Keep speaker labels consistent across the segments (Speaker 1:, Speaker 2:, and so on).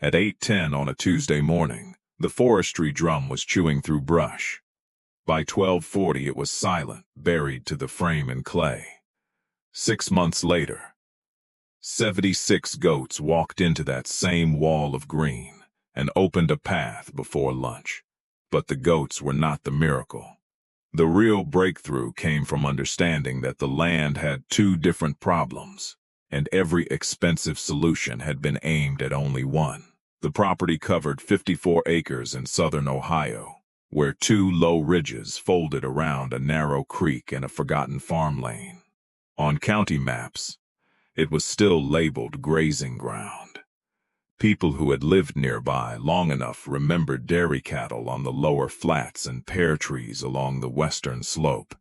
Speaker 1: At 8:10 on a Tuesday morning, the forestry drum was chewing through brush. By 12:40 it was silent, buried to the frame in clay. 6 months later, 76 goats walked into that same wall of green and opened a path before lunch. But the goats were not the miracle. The real breakthrough came from understanding that the land had two different problems, and every expensive solution had been aimed at only one. The property covered 54 acres in southern Ohio, where two low ridges folded around a narrow creek and a forgotten farm lane. On county maps, it was still labeled grazing ground. People who had lived nearby long enough remembered dairy cattle on the lower flats and pear trees along the western slope,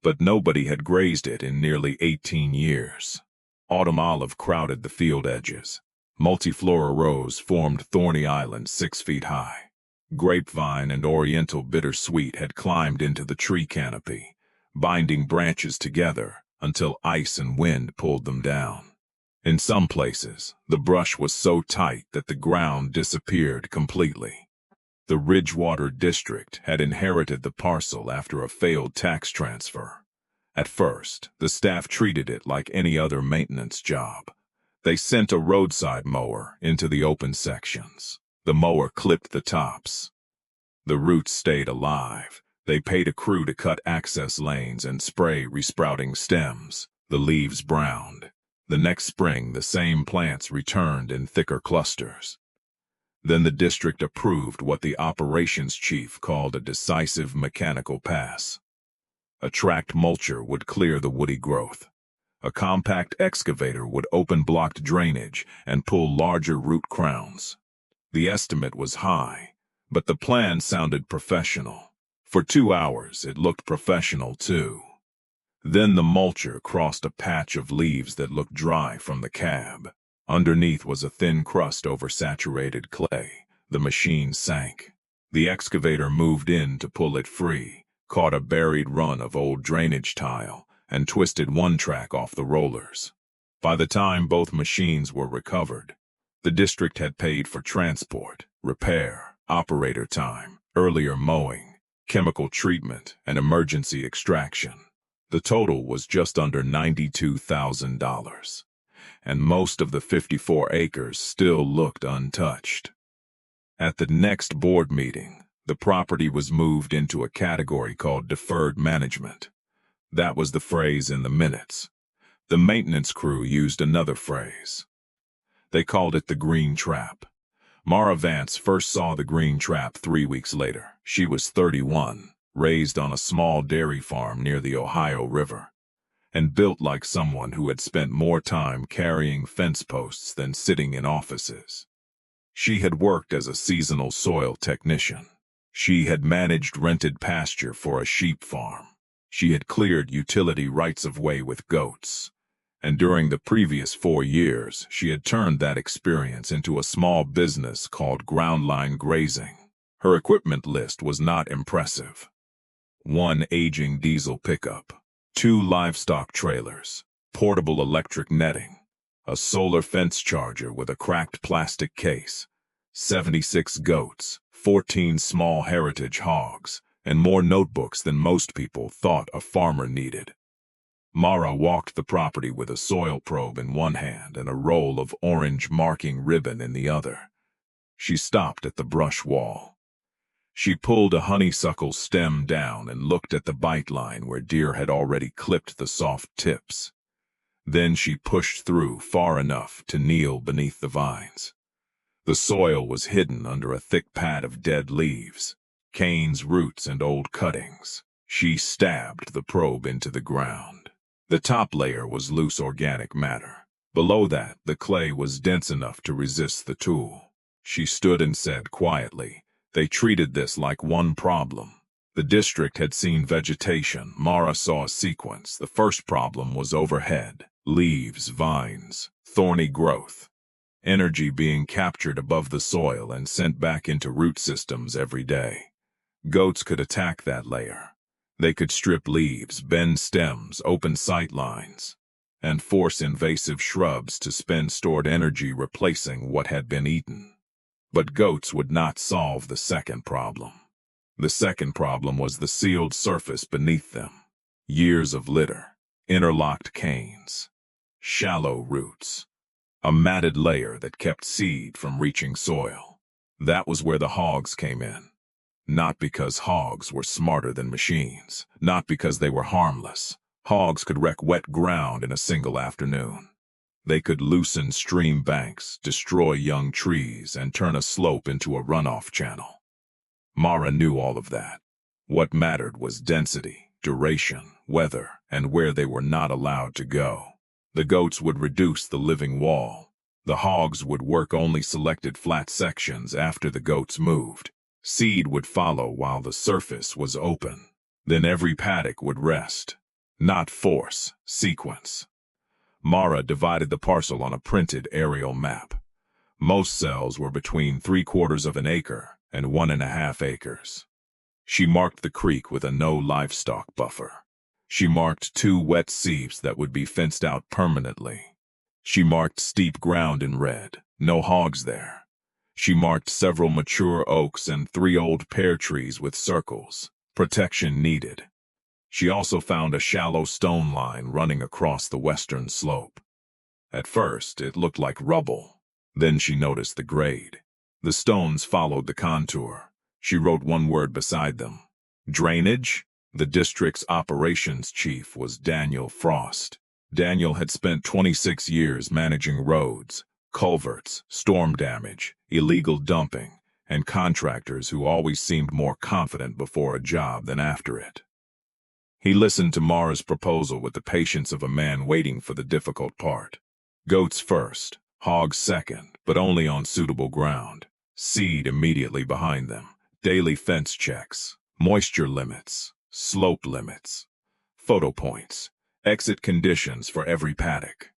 Speaker 1: but nobody had grazed it in nearly 18 years. Autumn olive crowded the field edges. Multiflora rose formed thorny islands 6 feet high. Grapevine and oriental bittersweet had climbed into the tree canopy, binding branches together until ice and wind pulled them down. In some places, the brush was so tight that the ground disappeared completely. The Ridgewater district had inherited the parcel after a failed tax transfer. At first, the staff treated it like any other maintenance job. They sent a roadside mower into the open sections. The mower clipped the tops. The roots stayed alive. They paid a crew to cut access lanes and spray resprouting stems. The leaves browned. The next spring, the same plants returned in thicker clusters. Then the district approved what the operations chief called a decisive mechanical pass. A tracked mulcher would clear the woody growth. A compact excavator would open blocked drainage and pull larger root crowns. The estimate was high, but the plan sounded professional. For 2 hours, it looked professional too. Then the mulcher crossed a patch of leaves that looked dry from the cab. Underneath was a thin crust over saturated clay. The machine sank. The excavator moved in to pull it free, caught a buried run of old drainage tile, and twisted one track off the rollers. By the time both machines were recovered, the district had paid for transport, repair, operator time, earlier mowing, chemical treatment, and emergency extraction. The total was just under $92,000, and most of the 54 acres still looked untouched. At the next board meeting, the property was moved into a category called deferred management. That was the phrase in the minutes. The maintenance crew used another phrase. They called it the green trap. Mara Vance first saw the green trap 3 weeks later. She was 31. Raised on a small dairy farm near the Ohio River, and built like someone who had spent more time carrying fence posts than sitting in offices. She had worked as a seasonal soil technician. She had managed rented pasture for a sheep farm. She had cleared utility rights-of-way with goats. And during the previous 4 years, she had turned that experience into a small business called Groundline Grazing. Her equipment list was not impressive. 1 aging diesel pickup, 2 livestock trailers, portable electric netting, a solar fence charger with a cracked plastic case, 76 goats, 14 small heritage hogs, and more notebooks than most people thought a farmer needed. Mara walked the property with a soil probe in one hand and a roll of orange marking ribbon in the other. She stopped at the brush wall. She pulled a honeysuckle stem down and looked at the bite line where deer had already clipped the soft tips. Then she pushed through far enough to kneel beneath the vines. The soil was hidden under a thick pad of dead leaves, canes, roots, and old cuttings. She stabbed the probe into the ground. The top layer was loose organic matter. Below that, the clay was dense enough to resist the tool. She stood and said quietly, "They treated this like one problem." The district had seen vegetation. Mara saw a sequence. The first problem was overhead. Leaves, vines, thorny growth. Energy being captured above the soil and sent back into root systems every day. Goats could attack that layer. They could strip leaves, bend stems, open sight lines, and force invasive shrubs to spend stored energy replacing what had been eaten. But goats would not solve the second problem. The second problem was the sealed surface beneath them. Years of litter, interlocked canes, shallow roots, a matted layer that kept seed from reaching soil. That was where the hogs came in. Not because hogs were smarter than machines, not because they were harmless. Hogs could wreck wet ground in a single afternoon. They could loosen stream banks, destroy young trees, and turn a slope into a runoff channel. Mara knew all of that. What mattered was density, duration, weather, and where they were not allowed to go. The goats would reduce the living wall. The hogs would work only selected flat sections after the goats moved. Seed would follow while the surface was open. Then every paddock would rest. Not force, sequence. Mara divided the parcel on a printed aerial map. Most cells were between 3/4 of an acre and 1.5 acres. She marked the creek with a no livestock buffer. She marked 2 wet seeps that would be fenced out permanently. She marked steep ground in red, no hogs there. She marked several mature oaks and 3 old pear trees with circles, protection needed. She also found a shallow stone line running across the western slope. At first, it looked like rubble. Then she noticed the grade. The stones followed the contour. She wrote one word beside them. Drainage? The district's operations chief was Daniel Frost. Daniel had spent 26 years managing roads, culverts, storm damage, illegal dumping, and contractors who always seemed more confident before a job than after it. He listened to Mara's proposal with the patience of a man waiting for the difficult part. Goats first, hogs second, but only on suitable ground. Seed immediately behind them. Daily fence checks, moisture limits, slope limits, photo points, exit conditions for every paddock.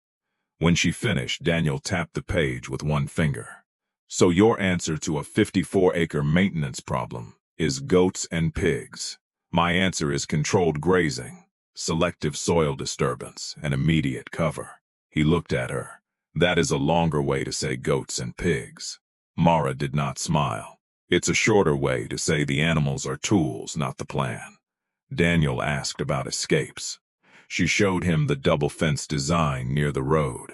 Speaker 1: When she finished, Daniel tapped the page with one finger. So your answer to a 54-acre maintenance problem is goats and pigs. My answer is controlled grazing, selective soil disturbance, and immediate cover. He looked at her. That is a longer way to say goats and pigs. Mara did not smile. It's a shorter way to say the animals are tools, not the plan. Daniel asked about escapes. She showed him the double fence design near the road.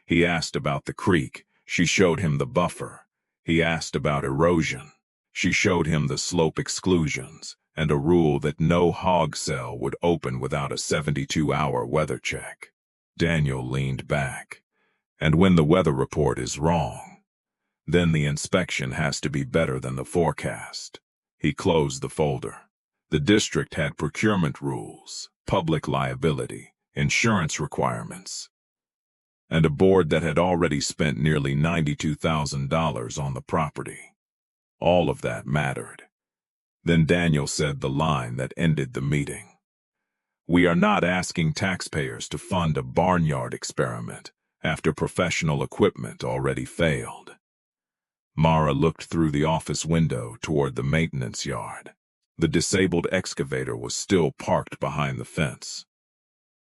Speaker 1: He asked about the creek. She showed him the buffer. He asked about erosion. She showed him the slope exclusions and a rule that no hog cell would open without a 72-hour weather check. Daniel leaned back. And when the weather report is wrong, then the inspection has to be better than the forecast. He closed the folder. The district had procurement rules, public liability, insurance requirements, and a board that had already spent nearly $92,000 on the property. All of that mattered. Then Daniel said the line that ended the meeting. We are not asking taxpayers to fund a barnyard experiment after professional equipment already failed. Mara looked through the office window toward the maintenance yard. The disabled excavator was still parked behind the fence.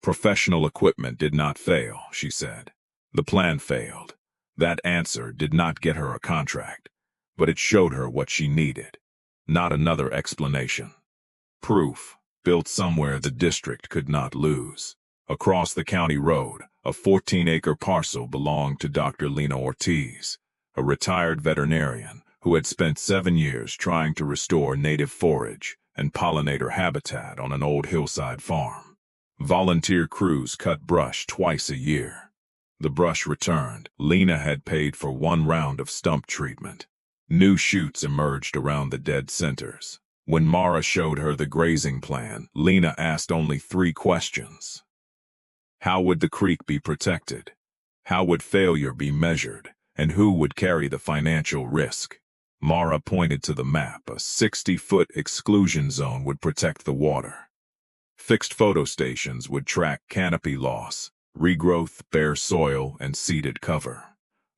Speaker 1: Professional equipment did not fail, she said. The plan failed. That answer did not get her a contract, but it showed her what she needed. Not another explanation. Proof, built somewhere the district could not lose. Across the county road, a 14-acre parcel belonged to Dr. Lena Ortiz, a retired veterinarian who had spent 7 years trying to restore native forage and pollinator habitat on an old hillside farm. Volunteer crews cut brush twice a year. The brush returned. Lena had paid for 1 round of stump treatment. New shoots emerged around the dead centers. When Mara showed her the grazing plan, Lena asked only 3 questions. How would the creek be protected? How would failure be measured? And who would carry the financial risk? Mara pointed to the map. A 60-foot exclusion zone would protect the water. Fixed photo stations would track canopy loss, regrowth, bare soil, and seeded cover.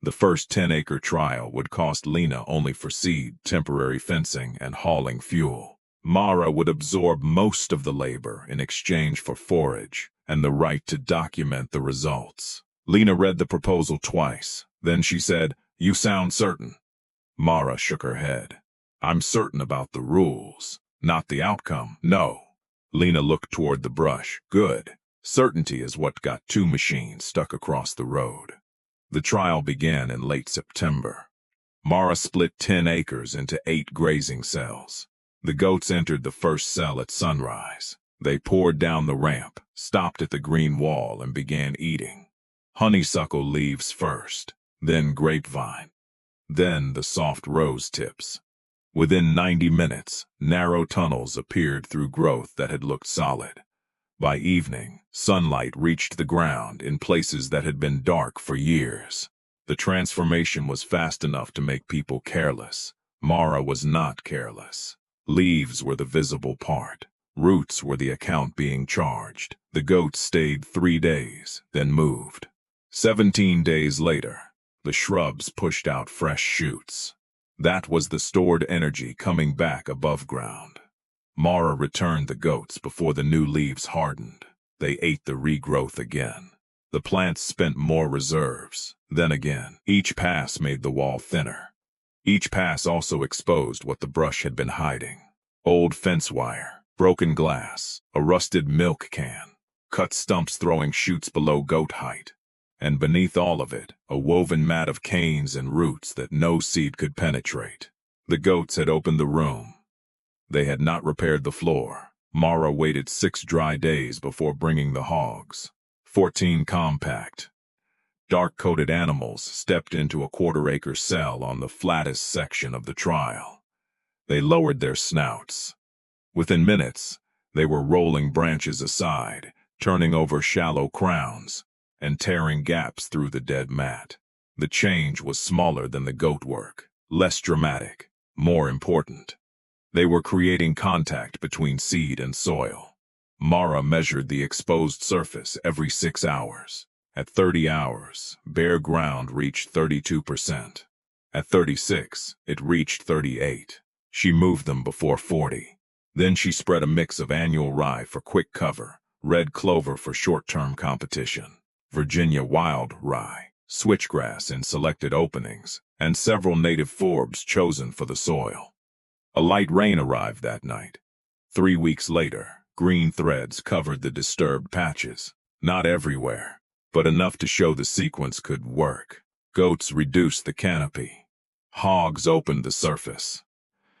Speaker 1: The first 10-acre trial would cost Lena only for seed, temporary fencing, and hauling fuel. Mara would absorb most of the labor in exchange for forage and the right to document the results. Lena read the proposal twice. Then she said, "You sound certain." Mara shook her head. I'm certain about the rules, not the outcome. No. Lena looked toward the brush. Good. Certainty is what got two machines stuck across the road. The trial began in late September. Mara split 10 acres into 8 grazing cells. The goats entered the first cell at sunrise. They poured down the ramp, stopped at the green wall, and began eating. Honeysuckle leaves first, then grapevine, then the soft rose tips. Within 90 minutes, narrow tunnels appeared through growth that had looked solid. By evening, sunlight reached the ground in places that had been dark for years. The transformation was fast enough to make people careless. Mara was not careless. Leaves were the visible part. Roots were the account being charged. The goats stayed 3 days, then moved. 17 days later, the shrubs pushed out fresh shoots. That was the stored energy coming back above ground. Mara returned the goats before the new leaves hardened. They ate the regrowth again. The plants spent more reserves. Then again, each pass made the wall thinner. Each pass also exposed what the brush had been hiding. Old fence wire, broken glass, a rusted milk can, cut stumps throwing shoots below goat height. And beneath all of it, a woven mat of canes and roots that no seed could penetrate. The goats had opened the room. They had not repaired the floor. Mara waited 6 dry days before bringing the hogs. 14 compact, dark-coated animals stepped into a quarter-acre cell on the flattest section of the trial. They lowered their snouts. Within minutes, they were rolling branches aside, turning over shallow crowns, and tearing gaps through the dead mat. The change was smaller than the goat work, less dramatic, more important. They were creating contact between seed and soil. Mara measured the exposed surface every 6 hours. At 30 hours, bare ground reached 32%. At 36, it reached 38. She moved them before 40. Then she spread a mix of annual rye for quick cover, red clover for short-term competition, Virginia wild rye, switchgrass in selected openings, and several native forbs chosen for the soil. A light rain arrived that night. 3 weeks later, green threads covered the disturbed patches. Not everywhere, but enough to show the sequence could work. Goats reduced the canopy. Hogs opened the surface.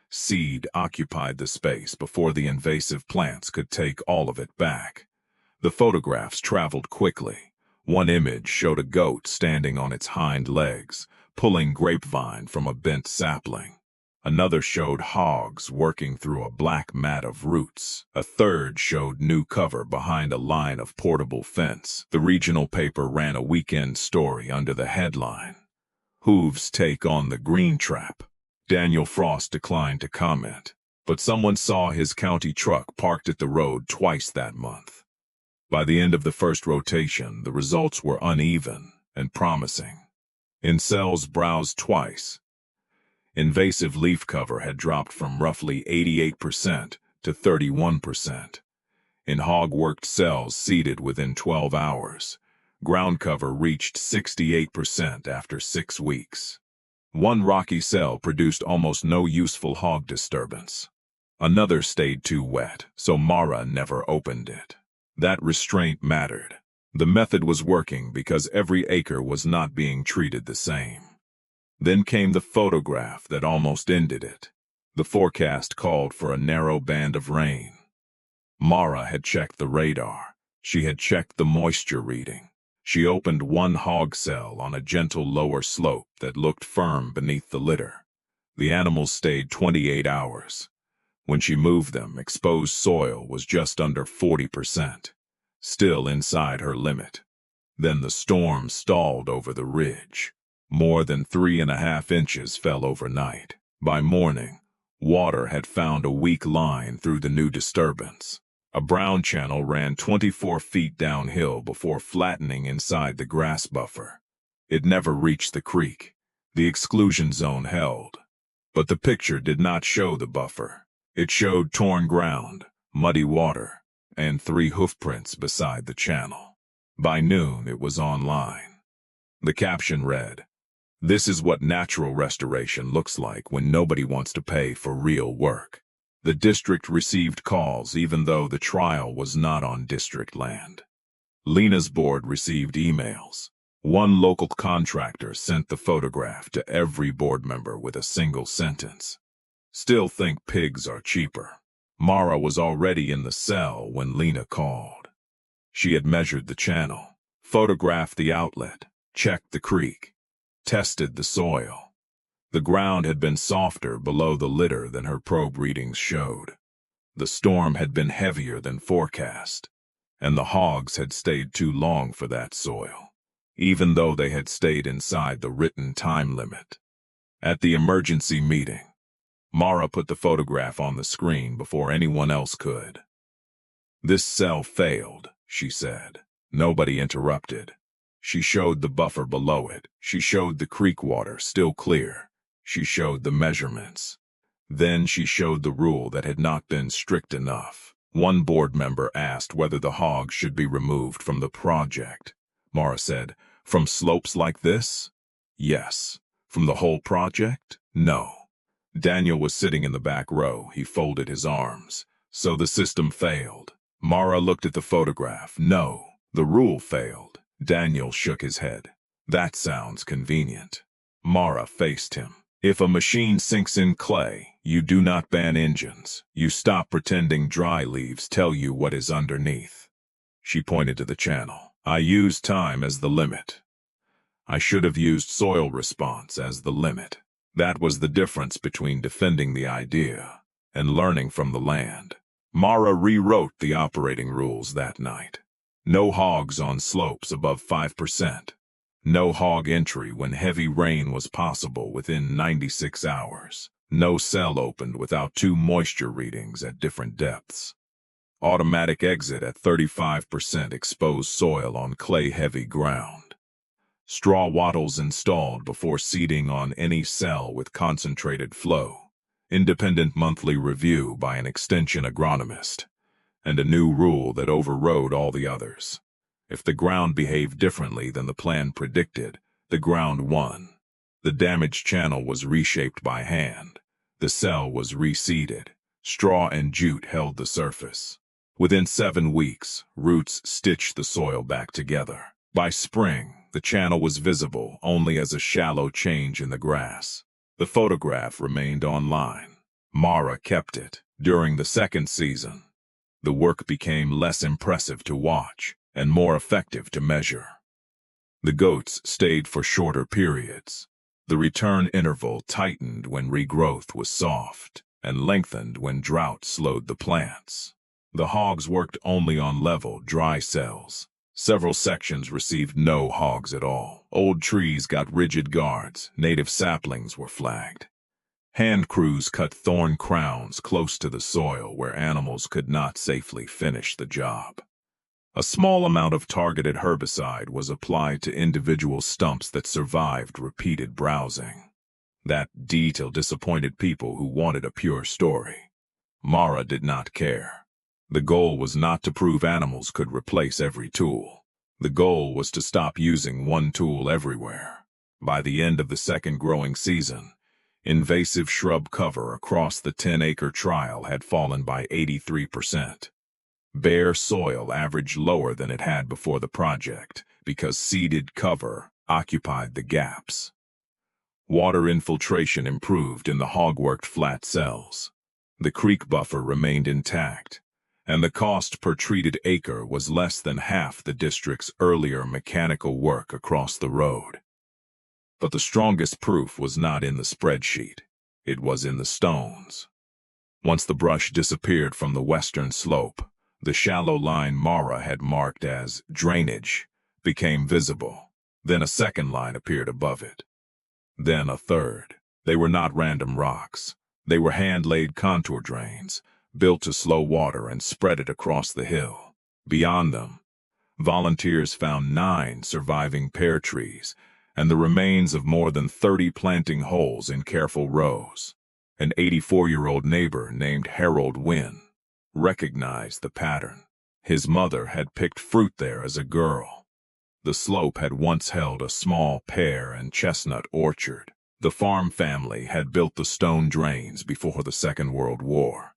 Speaker 1: Seed occupied the space before the invasive plants could take all of it back. The photographs traveled quickly. One image showed a goat standing on its hind legs, pulling grapevine from a bent sapling. Another showed hogs working through a black mat of roots. A third showed new cover behind a line of portable fence. The regional paper ran a weekend story under the headline, "Hooves Take on the Green Trap." Daniel Frost declined to comment, but someone saw his county truck parked at the road twice that month. By the end of the first rotation, the results were uneven and promising. In cells browsed twice, invasive leaf cover had dropped from roughly 88% to 31%. In hog-worked cells seeded within 12 hours, ground cover reached 68% after 6 weeks. One rocky cell produced almost no useful hog disturbance. Another stayed too wet, so Mara never opened it. That restraint mattered. The method was working because every acre was not being treated the same. Then came the photograph that almost ended it. The forecast called for a narrow band of rain. Mara had checked the radar. She had checked the moisture reading. She opened one hog cell on a gentle lower slope that looked firm beneath the litter. The animals stayed 28 hours. When she moved them, exposed soil was just under 40%, still inside her limit. Then the storm stalled over the ridge. More than 3.5 inches fell overnight. By morning, water had found a weak line through the new disturbance. A brown channel ran 24 feet downhill before flattening inside the grass buffer. It never reached the creek. The exclusion zone held. But the picture did not show the buffer. It showed torn ground, muddy water, and 3 hoofprints beside the channel. By noon, it was online. The caption read, This is what natural restoration looks like when nobody wants to pay for real work. The district received calls even though the trial was not on district land. Lena's board received emails. One local contractor sent the photograph to every board member with a single sentence. Still think pigs are cheaper. Mara was already in the cell when Lena called. She had measured the channel, photographed the outlet, checked the creek, tested the soil. The ground had been softer below the litter than her probe readings showed. The storm had been heavier than forecast, and the hogs had stayed too long for that soil, even though they had stayed inside the written time limit. At the emergency meeting, Mara put the photograph on the screen before anyone else could. "This cell failed," she said. Nobody interrupted. She showed the buffer below it. She showed the creek water still clear. She showed the measurements. Then she showed the rule that had not been strict enough. One board member asked whether the hogs should be removed from the project. Mara said, "From slopes like this? Yes. From the whole project? No." Daniel was sitting in the back row. He folded his arms. "So the system failed." Mara looked at the photograph. "No, the rule failed." Daniel shook his head. "That sounds convenient." Mara faced him. "If a machine sinks in clay, you do not ban engines. You stop pretending dry leaves tell you what is underneath." She pointed to the channel. "I used time as the limit. I should have used soil response as the limit." That was the difference between defending the idea and learning from the land. Mara rewrote the operating rules that night. No hogs on slopes above 5%. No hog entry when heavy rain was possible within 96 hours. No cell opened without 2 moisture readings at different depths. Automatic exit at 35% exposed soil on clay-heavy ground. Straw wattles installed before seeding on any cell with concentrated flow. Independent monthly review by an extension agronomist. And a new rule that overrode all the others. If the ground behaved differently than the plan predicted, the ground won. The damaged channel was reshaped by hand. The cell was reseeded. Straw and jute held the surface. Within 7 weeks, roots stitched the soil back together. By spring, the channel was visible only as a shallow change in the grass. The photograph remained online. Mara kept it. During the second season, the work became less impressive to watch and more effective to measure. The goats stayed for shorter periods. The return interval tightened when regrowth was soft and lengthened when drought slowed the plants. The hogs worked only on level, dry cells. Several sections received no hogs at all. Old trees got rigid guards. Native saplings were flagged. Hand crews cut thorn crowns close to the soil where animals could not safely finish the job. A small amount of targeted herbicide was applied to individual stumps that survived repeated browsing. That detail disappointed people who wanted a pure story. Mara did not care. The goal was not to prove animals could replace every tool. The goal was to stop using one tool everywhere. By the end of the second growing season, invasive shrub cover across the 10-acre trial had fallen by 83%. Bare soil averaged lower than it had before the project because seeded cover occupied the gaps. Water infiltration improved in the hog-worked flat cells. The creek buffer remained intact, and the cost per treated acre was less than half the district's earlier mechanical work across the road. But the strongest proof was not in the spreadsheet. It was in the stones. Once the brush disappeared from the western slope, the shallow line Mara had marked as drainage became visible. Then a second line appeared above it. Then a third. They were not random rocks. They were hand-laid contour drains, built to slow water and spread it across the hill. Beyond them, volunteers found 9 surviving pear trees and the remains of more than 30 planting holes in careful rows. An 84-year-old neighbor named Harold Wynn recognized the pattern. His mother had picked fruit there as a girl. The slope had once held a small pear and chestnut orchard. The farm family had built the stone drains before the Second World War,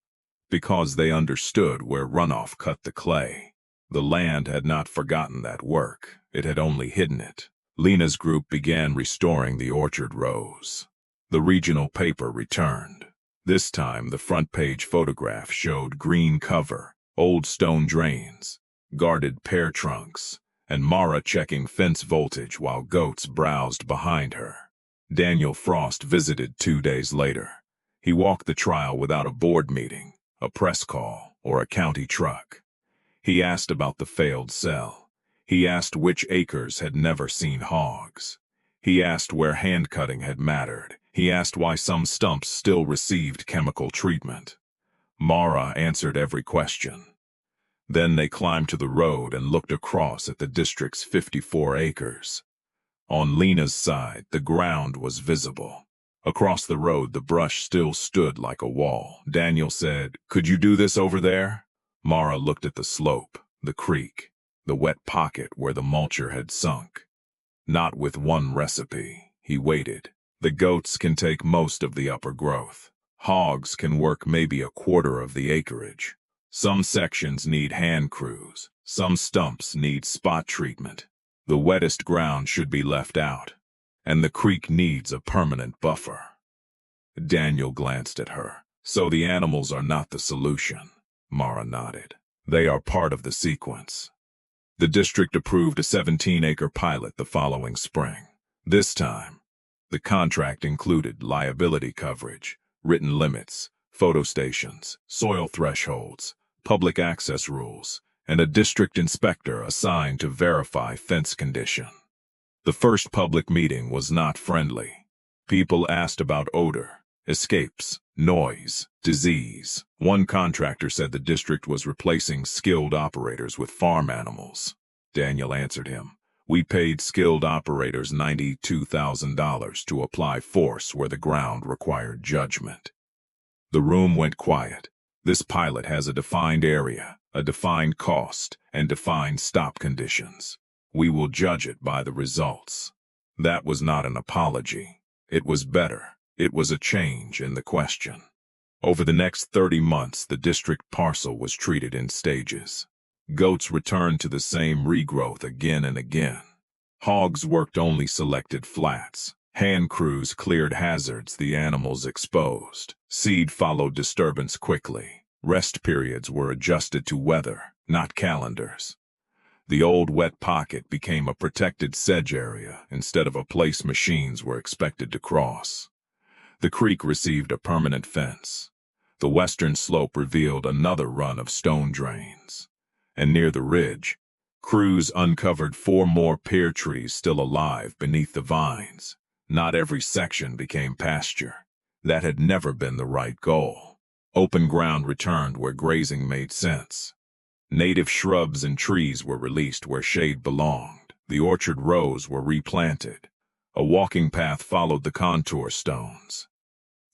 Speaker 1: because they understood where runoff cut the clay. The land had not forgotten that work, it had only hidden it. Lena's group began restoring the orchard rows. The regional paper returned. This time the front page photograph showed green cover, old stone drains, guarded pear trunks, and Mara checking fence voltage while goats browsed behind her. Daniel Frost visited 2 days later. He walked the trial without a board meeting, a press call, or a county truck. He asked about the failed cell. He asked which acres had never seen hogs. He asked where hand cutting had mattered. He asked why some stumps still received chemical treatment. Mara answered every question. Then they climbed to the road and looked across at the district's 54 acres. On Lena's side, the ground was visible. Across the road, the brush still stood like a wall. Daniel said, "Could you do this over there?" Mara looked at the slope, the creek, the wet pocket where the mulcher had sunk. Not with one recipe. He waited. The goats can take most of the upper growth. Hogs can work maybe a quarter of the acreage. Some sections need hand crews. Some stumps need spot treatment. The wettest ground should be left out, and the creek needs a permanent buffer. Daniel glanced at her. So the animals are not the solution. Mara nodded. They are part of the sequence. The district approved a 17-acre pilot the following spring. This time, the contract included liability coverage, written limits, photo stations, soil thresholds, public access rules, and a district inspector assigned to verify fence condition. The first public meeting was not friendly. People asked about odor, escapes, noise, disease. One contractor said the district was replacing skilled operators with farm animals. Daniel answered him, "We paid skilled operators $92,000 to apply force where the ground required judgment." The room went quiet. This pilot has a defined area, a defined cost, and defined stop conditions. We will judge it by the results. That was not an apology. It was better. It was a change in the question. Over the next 30 months, the district parcel was treated in stages. Goats returned to the same regrowth again and again. Hogs worked only selected flats. Hand crews cleared hazards the animals exposed. Seed followed disturbance quickly. Rest periods were adjusted to weather, not calendars. The old wet pocket became a protected sedge area instead of a place machines were expected to cross. The creek received a permanent fence. The western slope revealed another run of stone drains. And near the ridge, crews uncovered 4 more pear trees still alive beneath the vines. Not every section became pasture. That had never been the right goal. Open ground returned where grazing made sense. Native shrubs and trees were released where shade belonged. The orchard rows were replanted. A walking path followed the contour stones.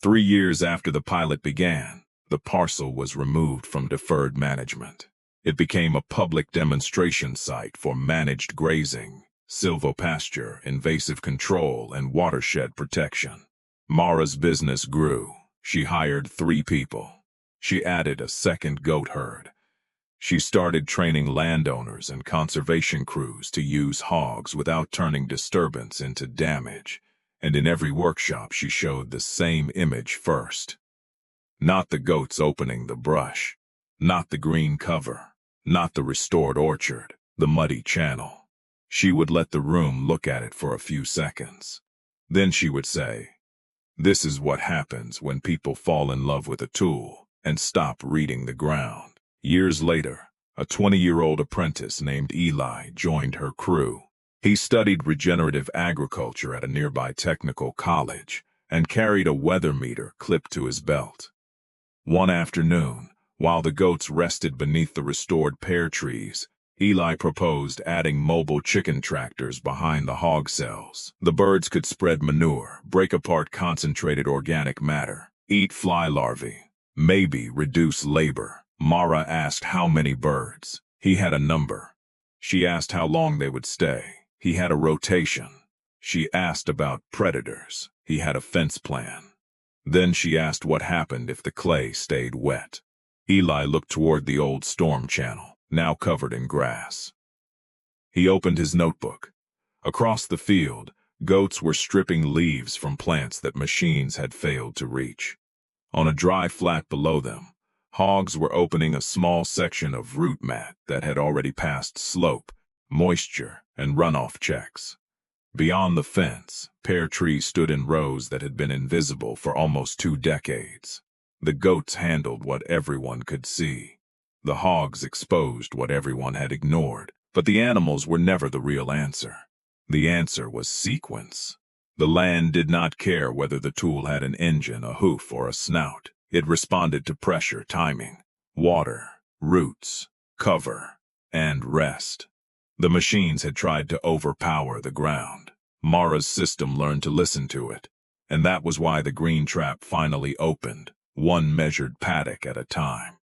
Speaker 1: 3 years after the pilot began, the parcel was removed from deferred management. It became a public demonstration site for managed grazing, silvopasture, invasive control, and watershed protection. Mara's business grew. She hired 3 people. She added a second goat herd. She started training landowners and conservation crews to use hogs without turning disturbance into damage. And in every workshop she showed the same image first. Not the goats opening the brush, not the green cover, not the restored orchard, the muddy channel. She would let the room look at it for a few seconds. Then she would say, "This is what happens when people fall in love with a tool and stop reading the ground." Years later, a 20-year-old apprentice named Eli joined her crew. He studied regenerative agriculture at a nearby technical college and carried a weather meter clipped to his belt. One afternoon, while the goats rested beneath the restored pear trees, Eli proposed adding mobile chicken tractors behind the hog cells. The birds could spread manure, break apart concentrated organic matter, eat fly larvae, maybe reduce labor. Mara asked how many birds. He had a number. She asked how long they would stay. He had a rotation. She asked about predators. He had a fence plan. Then she asked what happened if the clay stayed wet. Eli looked toward the old storm channel, now covered in grass. He opened his notebook. Across the field, goats were stripping leaves from plants that machines had failed to reach. On a dry flat below them, hogs were opening a small section of root mat that had already passed slope, moisture, and runoff checks. Beyond the fence, pear trees stood in rows that had been invisible for almost 2 decades. The goats handled what everyone could see. The hogs exposed what everyone had ignored, but the animals were never the real answer. The answer was sequence. The land did not care whether the tool had an engine, a hoof, or a snout. It responded to pressure, timing, water, roots, cover, and rest. The machines had tried to overpower the ground. Mara's system learned to listen to it, and that was why the green trap finally opened, one measured paddock at a time.